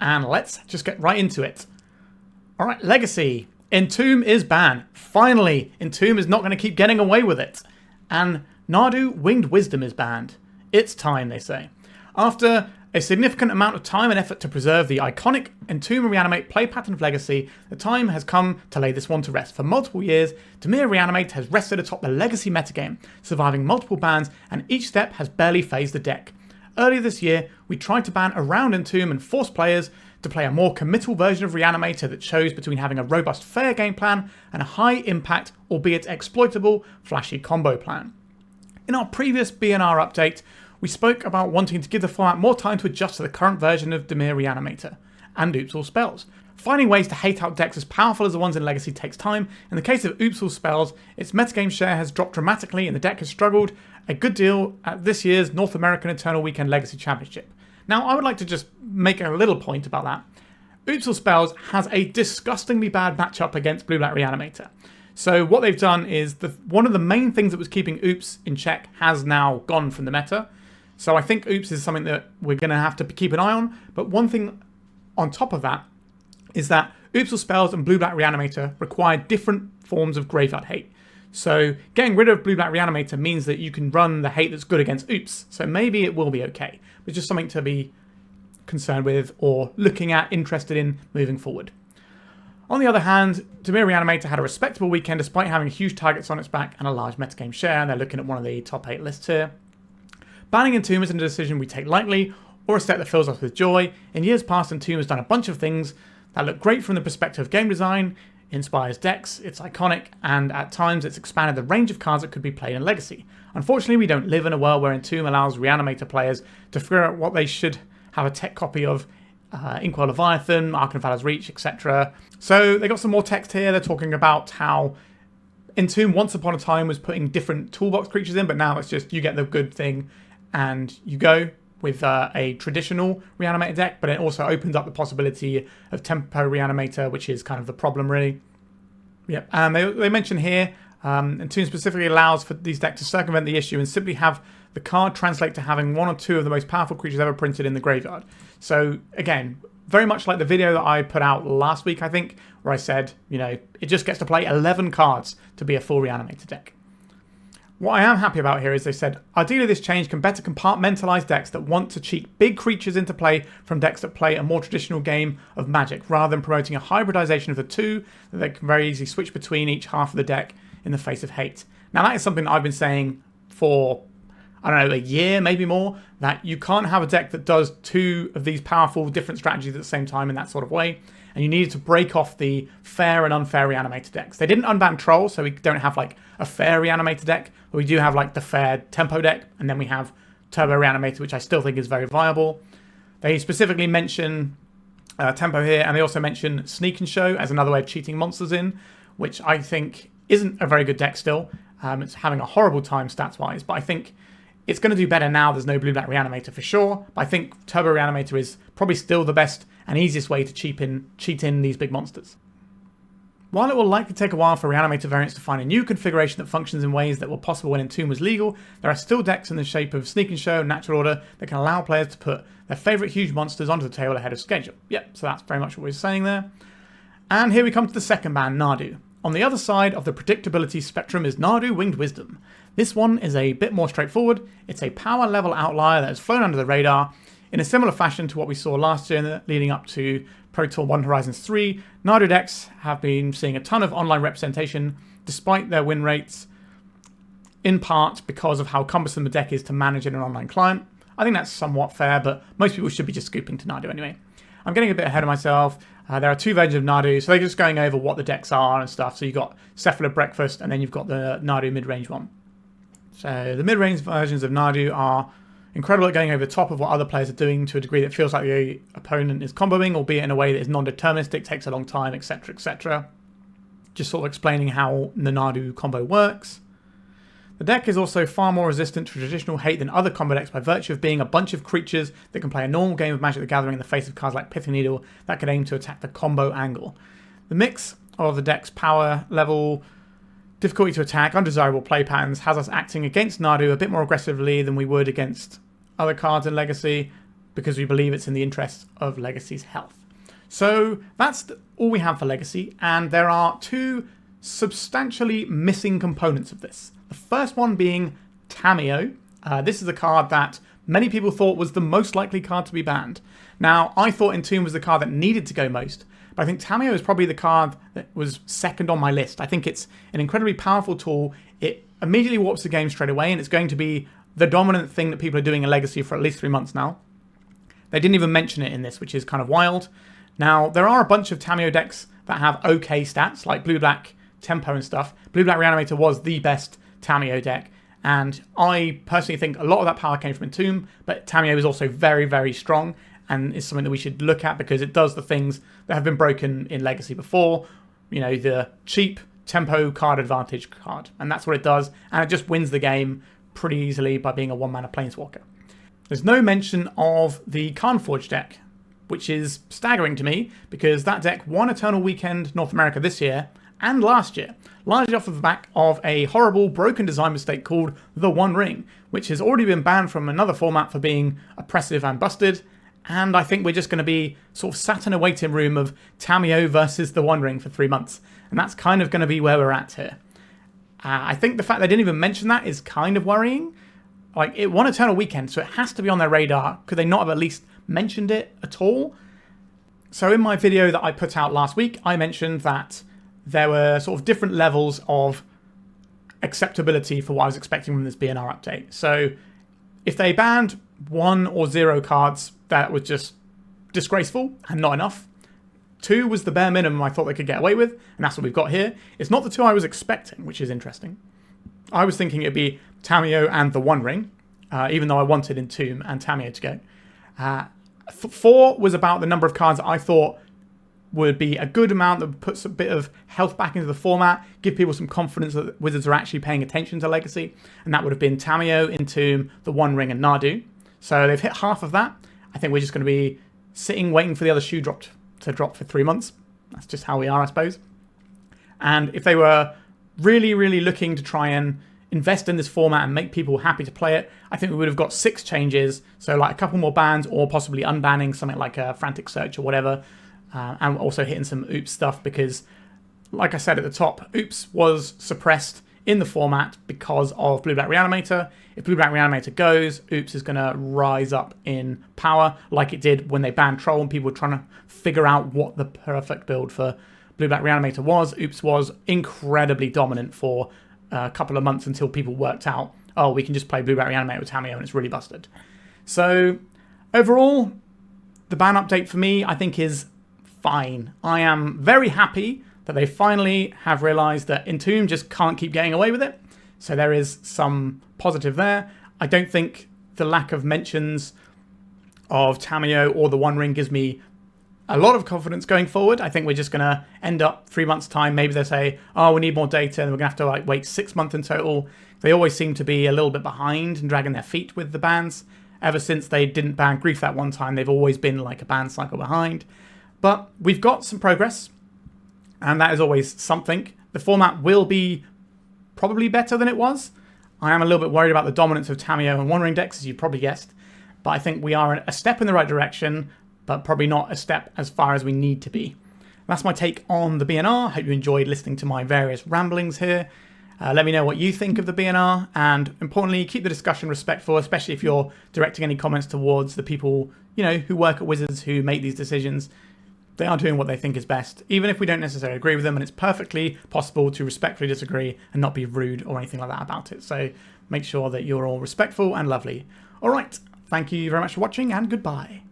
and let's just get right into it. Alright, Legacy. Entomb is banned. Finally, Entomb is not going to keep getting away with it. And Nadu Winged Wisdom is banned. It's time, they say. After a significant amount of time and effort to preserve the iconic Entomb and Reanimate play pattern of Legacy, the time has come to lay this one to rest. For multiple years, Dimir Reanimate has rested atop the Legacy metagame, surviving multiple bans, and each step has barely phased the deck. Earlier this year, we tried to ban around Entomb and force players to play a more committal version of Reanimator that chose between having a robust fair game plan and a high impact, albeit exploitable, flashy combo plan. In our previous BNR update, we spoke about wanting to give the format more time to adjust to the current version of Dimir Reanimator and Oops All Spells. Finding ways to hate out decks as powerful as the ones in Legacy takes time. In the case of Oops All Spells, its metagame share has dropped dramatically and the deck has struggled a good deal at this year's North American Eternal Weekend Legacy Championship. Now, I would like to just make a little point about that. Oops All Spells has a disgustingly bad matchup against Blue-Black Reanimator. So what they've done is, one of the main things that was keeping Oops in check has now gone from the meta. So I think Oops is something that we're going to have to keep an eye on. But one thing on top of that is that Oops All Spells and Blue-Black Reanimator require different forms of graveyard hate. So getting rid of Blue-Black Reanimator means that you can run the hate that's good against Oops. So maybe it will be okay. But just something to be concerned with or looking at, interested in moving forward. On the other hand, Dimir Reanimator had a respectable weekend despite having huge targets on its back and a large metagame share, and they're looking at one of the top 8 lists here. Banning Entomb isn't a decision we take lightly, or a step that fills us with joy. In years past, Entomb has done a bunch of things that look great from the perspective of game design, inspires decks, it's iconic, and at times it's expanded the range of cards that could be played in Legacy. Unfortunately, we don't live in a world where Entomb allows Reanimator players to figure out what they should have a tech copy of Inkwell Leviathan, Ark of Valor's Reach, etc. So they got some more text here. They're talking about how Entomb once upon a time was putting different toolbox creatures in, but now it's just you get the good thing and you go with a traditional Reanimator deck, but it also opens up the possibility of Tempo Reanimator, which is kind of the problem, really. Yep. And they mention here, Entomb specifically allows for these decks to circumvent the issue and simply have the card translate to having one or two of the most powerful creatures ever printed in the graveyard. So again, very much like the video that I put out last week, I think, where I said, you know, it just gets to play 11 cards to be a full Reanimator deck. What I am happy about here is they said, ideally this change can better compartmentalize decks that want to cheat big creatures into play from decks that play a more traditional game of Magic, rather than promoting a hybridization of the two that they can very easily switch between each half of the deck in the face of hate. Now that is something that I've been saying for, I don't know, a year, maybe more, that you can't have a deck that does two of these powerful different strategies at the same time in that sort of way. And you needed to break off the fair and unfair Reanimator decks. They didn't unban Troll, so we don't have like a fair Reanimator deck, but we do have like the fair Tempo deck, and then we have Turbo Reanimator, which I still think is very viable. They specifically mention Tempo here, and they also mention Sneak and Show as another way of cheating monsters in, which I think isn't a very good deck still. It's having a horrible time stats-wise, but I think it's going to do better now. There's no Blue-Black Reanimator for sure, but I think Turbo Reanimator is probably still the best and easiest way to cheat in these big monsters. While it will likely take a while for Reanimator variants to find a new configuration that functions in ways that were possible when Entomb was legal, there are still decks in the shape of Sneak and Show and Natural Order that can allow players to put their favourite huge monsters onto the table ahead of schedule. Yep, so that's very much what we're saying there. And here we come to the second ban, Nadu. On the other side of the predictability spectrum is Nadu Winged Wisdom. This one is a bit more straightforward. It's a power level outlier that has flown under the radar. In a similar fashion to what we saw last year leading up to Pro Tour 1 Horizons 3, Nadu decks have been seeing a ton of online representation despite their win rates, in part because of how cumbersome the deck is to manage in an online client. I think that's somewhat fair, but most people should be just scooping to Nadu anyway. I'm getting a bit ahead of myself. There are two versions of Nadu, so they're just going over what the decks are and stuff. So you've got Cephalid Breakfast, and then you've got the Nadu mid-range one. So the mid-range versions of Nadu are incredible at going over the top of what other players are doing to a degree that feels like the opponent is comboing, albeit in a way that is non-deterministic, takes a long time, etc, etc. Just sort of explaining how the Nadu combo works. The deck is also far more resistant to traditional hate than other combo decks by virtue of being a bunch of creatures that can play a normal game of Magic the Gathering in the face of cards like Pithing Needle that can aim to attack the combo angle. The mix of the deck's power level, difficulty to attack, undesirable play patterns has us acting against Nadu a bit more aggressively than we would against other cards in Legacy. because we believe it's in the interests of Legacy's health. So that's all we have for Legacy, and there are two substantially missing components of this. The first one being Tamiyo. This is a card that many people thought was the most likely card to be banned. Now, I thought Entomb was the card that needed to go most, but I think Tamiyo is probably the card that was second on my list. I think it's an incredibly powerful tool. It immediately warps the game straight away, and it's going to be the dominant thing that people are doing in Legacy for at least 3 months now. They didn't even mention it in this, which is kind of wild. Now, there are a bunch of Tamiyo decks that have okay stats, like Blue-Black Tempo and stuff. Blue-Black Reanimator was the best Tamiyo deck, and I personally think a lot of that power came from Entomb, but Tamiyo is also very, very strong, and is something that we should look at because it does the things that have been broken in Legacy before. You know, the cheap tempo card advantage card, and that's what it does, and it just wins the game pretty easily by being a one-mana Planeswalker. There's no mention of the Carnforge deck, which is staggering to me because that deck won Eternal Weekend North America this year and last year, largely off of the back of a horrible broken design mistake called the One Ring, which has already been banned from another format for being oppressive and busted, and I think we're just going to be sort of sat in a waiting room of Tamiyo versus the One Ring for 3 months, and that's kind of going to be where we're at here. I think the fact they didn't even mention that is kind of worrying. Like, it won Eternal Weekend, so it has to be on their radar. Could they not have at least mentioned it at all? So in my video that I put out last week, I mentioned that there were sort of different levels of acceptability for what I was expecting from this BNR update. So if they banned 1 or 0 cards, that was just disgraceful and not enough. 2 was the bare minimum I thought they could get away with, and that's what we've got here. It's not the 2 I was expecting, which is interesting. I was thinking it'd be Tamiyo and the One Ring, even though I wanted Entomb and Tamiyo to go. 4 was about the number of cards that I thought would be a good amount that puts a bit of health back into the format, give people some confidence that Wizards are actually paying attention to Legacy, and that would have been Tamiyo, Entomb, the One Ring, and Nadu. So they've hit half of that. I think we're just going to be sitting waiting for the other shoe to drop for 3 months. That's just how we are, I suppose. And if they were really, really looking to try and invest in this format and make people happy to play it, I think we would have got 6 changes. So like a couple more bans or possibly unbanning something like a Frantic Search or whatever. And also hitting some Oops stuff because, like I said at the top, Oops was suppressed in the format because of Blue-Black Reanimator. If Blue-Black Reanimator goes, Oops is going to rise up in power like it did when they banned Troll and people were trying to figure out what the perfect build for Blue-Black Reanimator was. Oops was incredibly dominant for a couple of months until people worked out, oh, we can just play Blue-Black Reanimator with Tamiyo and it's really busted. So overall, the ban update for me, I think, is fine. I am very happy that they finally have realised that Entomb just can't keep getting away with it. So there is some positive there. I don't think the lack of mentions of Tamiyo or the One Ring gives me a lot of confidence going forward. I think we're just going to end up 3 months' time. Maybe they say, oh, we need more data and we're going to have to wait 6 months in total. They always seem to be a little bit behind and dragging their feet with the bans. Ever since they didn't ban Grief that one time, they've always been like a ban cycle behind. But we've got some progress, and that is always something. The format will be probably better than it was. I am a little bit worried about the dominance of Tamiyo and One Ring decks, as you probably guessed. But I think we are a step in the right direction, but probably not a step as far as we need to be. That's my take on the BNR. Hope you enjoyed listening to my various ramblings here. Let me know what you think of the BNR, and importantly, keep the discussion respectful, especially if you're directing any comments towards the people, you know, who work at Wizards, who make these decisions. They are doing what they think is best, even if we don't necessarily agree with them, and it's perfectly possible to respectfully disagree and not be rude or anything like that about it. So make sure that you're all respectful and lovely. All right, thank you very much for watching, and goodbye.